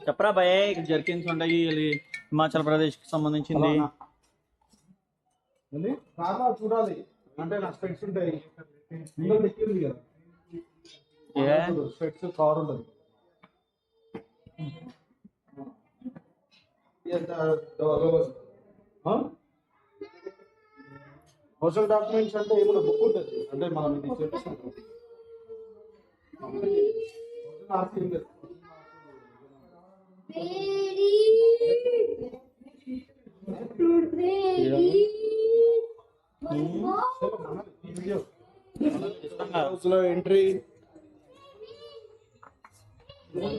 చెప్పరా భయ ఇక్కడ జర్కిన్స్ ఉంటాయి ఇది హిమాచల్ ప్రదేశ్ కి సంబంధించింది చూడాలి అంటే నా స్పెక్స్ ఉంటాయి కదా స్పెక్స్ కవర్ ఉంటుంది సోషల్ డాక్యుమెంట్స్ అంటే ఏమైనా బుక్ ఉంటుంది అంటే మనం ఇది చేస్తాం ఎంట్రీ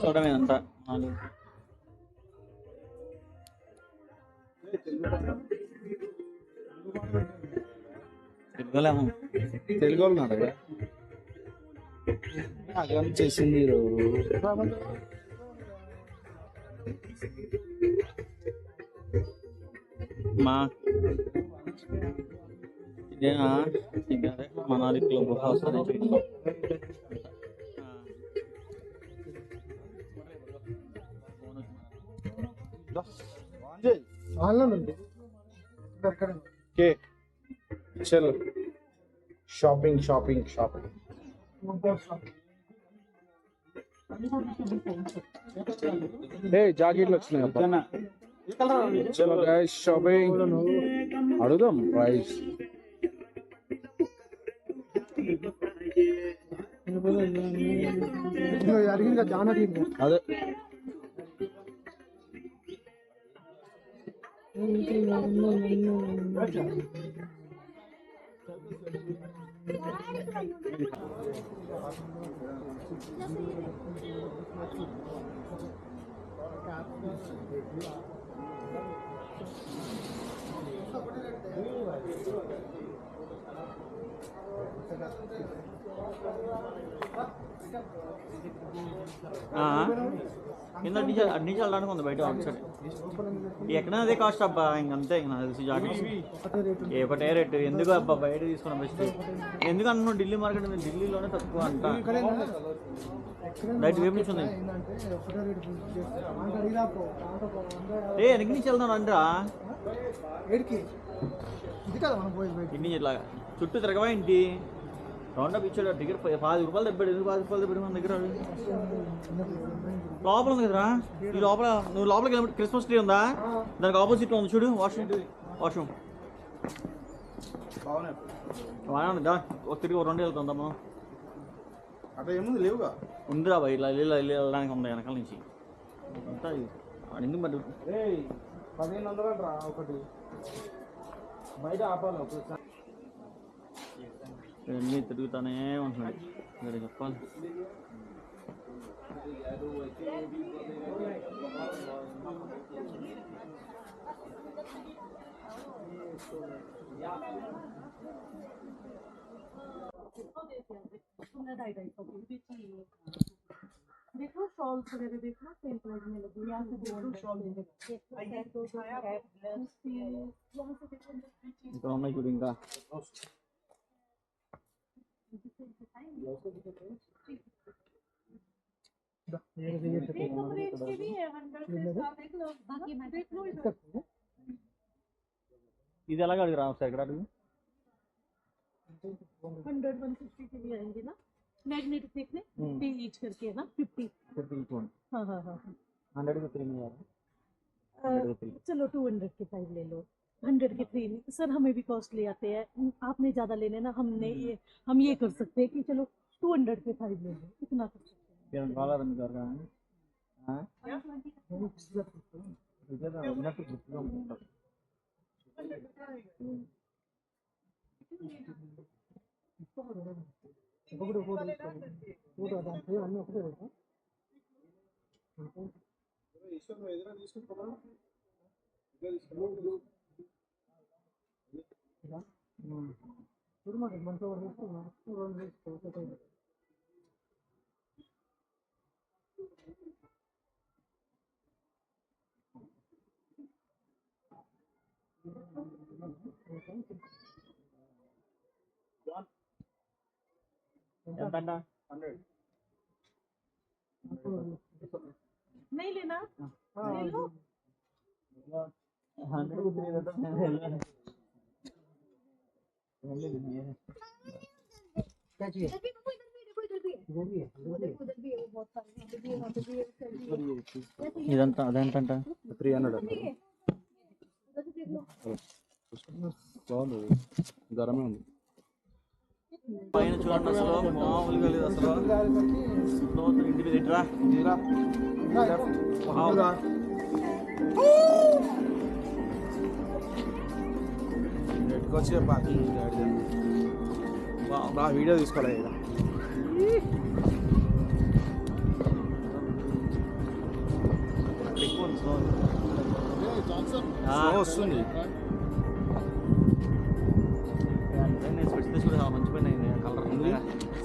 చూడమే అంతా తెలుగులేము తెలుగు వాళ్ళు అడగా అగం చేసింది మా ఇదేనా ఇంకా అదే మనాలి క్లబ్ హౌస్ అనేది చలో షాపింగ్ షాపింగ్ షాపింగ్ జాకెట్లు వచ్చినాయి చలో గైస్ షాపింగ్ అడుగుదాం ప్రైస్ అదే కింద అడ్నీ వెళ్ళడానికి ఉంది బయట అవుట్ సైడ్ ఎక్కడ అదే కాస్ట్ అబ్బా ఇంకంతే ఇంక నాకు తెలిసి జాకెట్స్ ఏ ఒకటే రేటు ఎందుకు అబ్బా బయట తీసుకున్నాం బెస్ట్ ఎందుకు అంటున్నావు ఢిల్లీ మార్కెట్ ఢిల్లీలోనే తక్కువ అంట బయట వేపు నుంచి ఉంది ఏ వెనక నుంచి వెళ్తాను అంటరా ఇంటి ఇట్లా చుట్టూ తిరగవా ఇంటి రౌండ్ అప్ ఇచ్చాడు టికెట్ 10 రూపాయలు తెప్పాడు ఎందుకు 10 రూపాయలు తెప్పాడు మన దగ్గర లోపల ఉంది కదరా ఈ లోపల నువ్వు లోపలికి వెళ్ళినప్పుడు క్రిస్మస్ ట్రీ ఉందా దానికి ఆపోజిట్లో ఉంది చూడు వాష్రూమ్ బాగానే ఉంది ఒక తిరిగి 2 వెళ్తుందమ్మా అక్కడ ఏముంది లేవుగా ఉందిరా బాయ్ ఇలా వెళ్ళడానికి ఉంది వెనకాల నుంచి అంతా ఎందుకు మరి 1500 రా ఒకటి బయట ఆపాలి ఒకసారి అన్నీ తిరుగుతానే ఉంటున్నాడు ఇక్కడ చెప్పాలి देखो शॉल्स वगैरह देखो सेम प्राइस में लगी यहाँ से देखो शॉल ఇంకా ఉన్నాయి చూడు ఇంకా ఇది ఎలాగ అడిగి రా సార్ ఇక్కడ అడుగు 100-150 के भी आएंगे ना मैग्नेटिक देखने 50 ईच करके है ना 50 हाँ हाँ हाँ 100 के 3 यार चलो 200 के 5 ले लो 100 के 3 सर हमें भी कॉस्टली आते हैं आपने ज्यादा लेने ना हम ये कर सकते हैं कि चलो 200 के 5 ले लो इतना कर सकते हैं डॉलर में कर रहा है नहीं लेना ले लो 100 को 3 देता मैं ले लूंगा ले लेंगे क्या चाहिए? इधर भी है, इधर भी है, इधर भी है, इधर भी है। उधर भी है, वो बहुत सारे हैं, इधर भी है, वहाँ पे भी है, उधर भी है। ఇదంతా అదేంటంట 300 ठीक है, उधर से देख लो। బాగుంది గరమే ఉంది పైన చూడండి అసలు మామూలుగా లేదు అసలు లోతు ఇంటికి తిట్టరా వచ్చి బాగా వీడియో తీసుకోవాలి ఇక్కడ వస్తుంది నేను స్పెట్స్ కూడా చాలా మంచి పని అయింది కలర్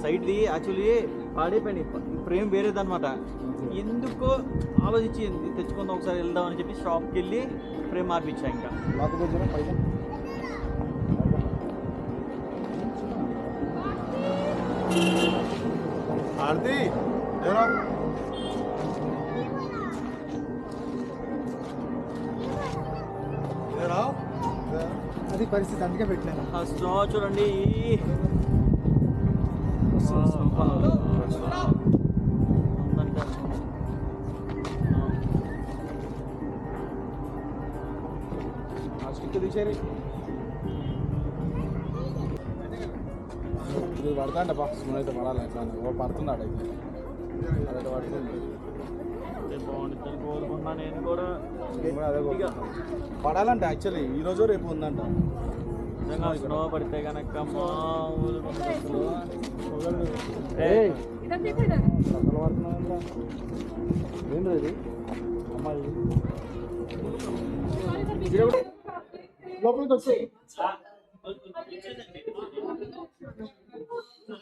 సైడ్ది యాక్చువల్లీ పాడైపోయింది ఫ్రేమ్ వేరేదన్నమాట ఎందుకో ఆలోచించి తెచ్చుకుందాం ఒకసారి వెళ్దాం అని చెప్పి షాప్కి వెళ్ళి ఫ్రేమ్ మార్పించా ఇంకా లేకపోతే పైన ఆర్తి ఏరా ఏరా అది పరిస్థితి అందుకే పెట్టాను ఆ స్నో చూడండి ఆ స్టిక్ తీసేరి ఇది పడతాంట బా స్నో అయితే పడాలి ఎట్లా ఓ పడుతున్నాడు అయితే అదైతే పడుతుంది బాగుంటుంది కోరుకున్నా నేను కూడా అదే పడాలంటే యాక్చువల్లీ ఈ రోజు రేపు ఉందంట నిజంగా స్నో పడితే కనుక మామూలుగా ఉండదు అసలు. इधर देखो, इधर। అసలు పడుతున్నాం ఏం లేదు అమ్మాయి లోపలికి వచ్చి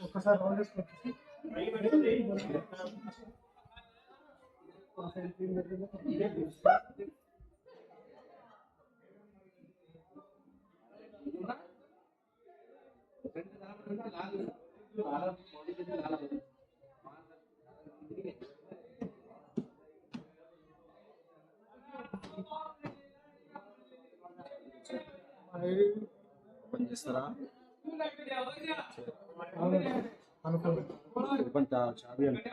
ఒక్కసారి రౌండ్ వేసుకొచ్చి ఓపెన్ చేస్తారా అనుకోండి ఓపెన్ చాబీ అంటే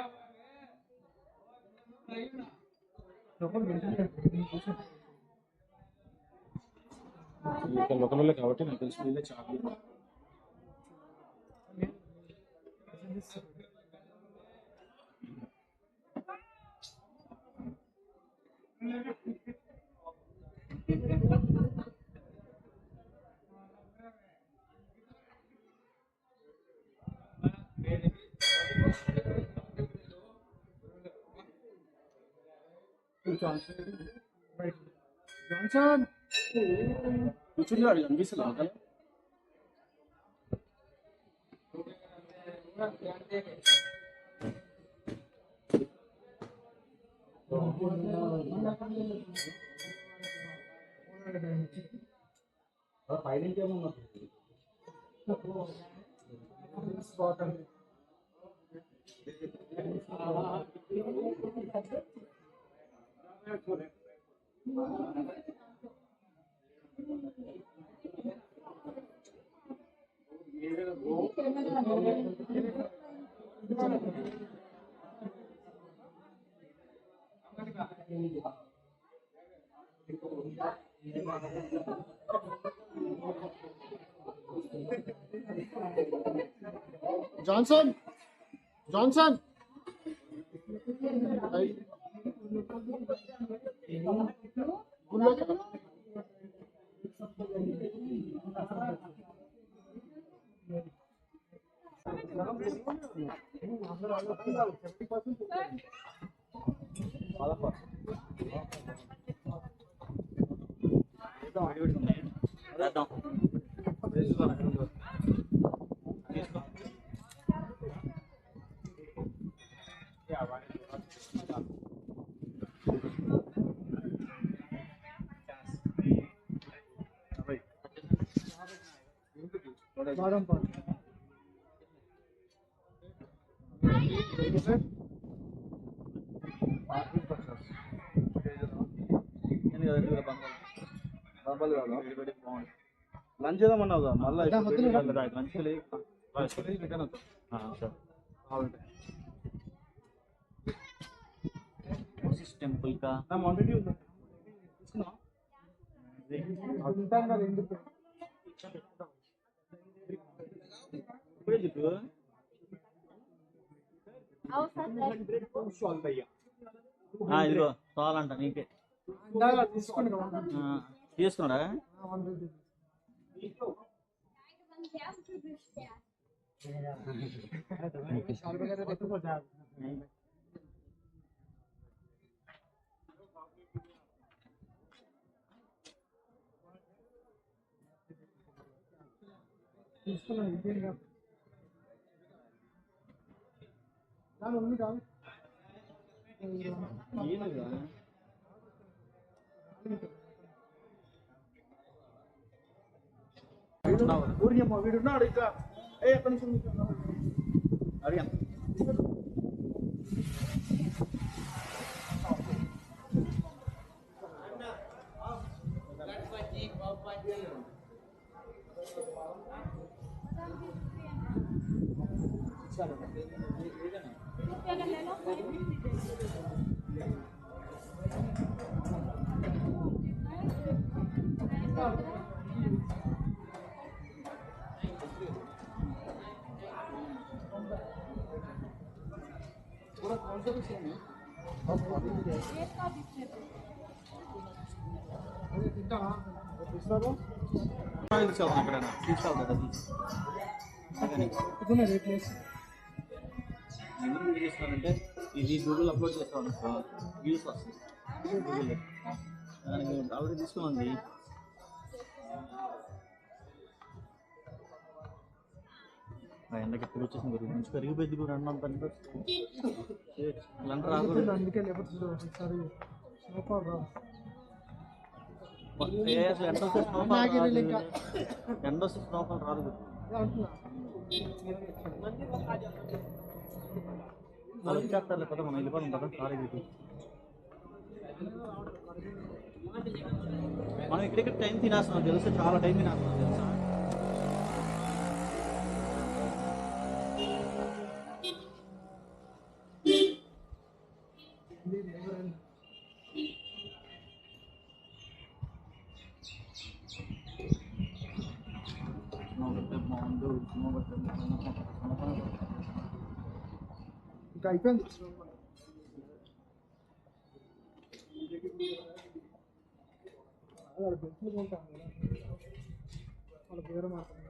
ఇక్కడ లోకల్ కాబట్టి నాకు తెలిసి వీళ్ళే చాబీ జాన్సన్ కూర్చుని వాడు కనిపిస్తుంది లోకల్ పైన ఇంకేమన్నా జాన్సన్ జాన్సన్ చేద్దాం తీసుకో బాదం పాలు కదా డబ్బులు కాదు వేడి బాగుంది లంచ్ చేద్దామన్నావు కదా మళ్ళీ మంచిగా లేదు రిటర్న్ అవుతాం సార్ కావాలంటే టెంపుల్ కా నా క్వాంటిటీ ఉందా తీసుకున్నావా ఉంటాం కదా ఎందుకు ఇప్పుడే చెప్పు आओ सर ఇదిగో కావాలంట నీకే ఇందాక తీసుకోండి కదా తీసుకున్నాడా 150 తీసుకున్నాను ఇదేంగా దాని ఉంది కాదు వీడున్నాడు ఇంకా ఎక్కడి నుంచి అడిగా తింటావా తీసుకెళ్తాను ఎక్కడైనా తీసుకెళ్తా ఇదిగో రేట్ వేసి ఎందుకు చేస్తున్నానంటే ఇది గూగుల్ అప్లోడ్ చేస్తాను అనుకో వ్యూస్ వస్తుంది గూగుల్ దానికి ఆల్రెడీ తీసుకున్నాండి ఎండకి ఎప్పుడు వచ్చేసింది గురించి మంచి కరిగిపోయింది కూడా అన్నంత ఇలాంటి రాకూడదు అందుకే లేకపోతే ఒకసారి స్నోఫాల్ రా అసలు ఎండ వస్తే స్నోఫాల్ రాదు ఎండ వస్తే స్నోఫాల్ రాదు అంటున్నా వాళ్ళు ఇచ్చేస్తారు కదా మనం వెళ్ళిపోవడం కదా కాలేజీకి మనం ఇక్కడిక్కడ టైం తినేస్తున్నాం తెలుసా చాలా టైం తినేస్తున్నాం తెలుసా ఇంకా అయిపోయింది వాళ్ళ బెంచ్లు కొంటాం కదా వాళ్ళ పేరు మాత్రం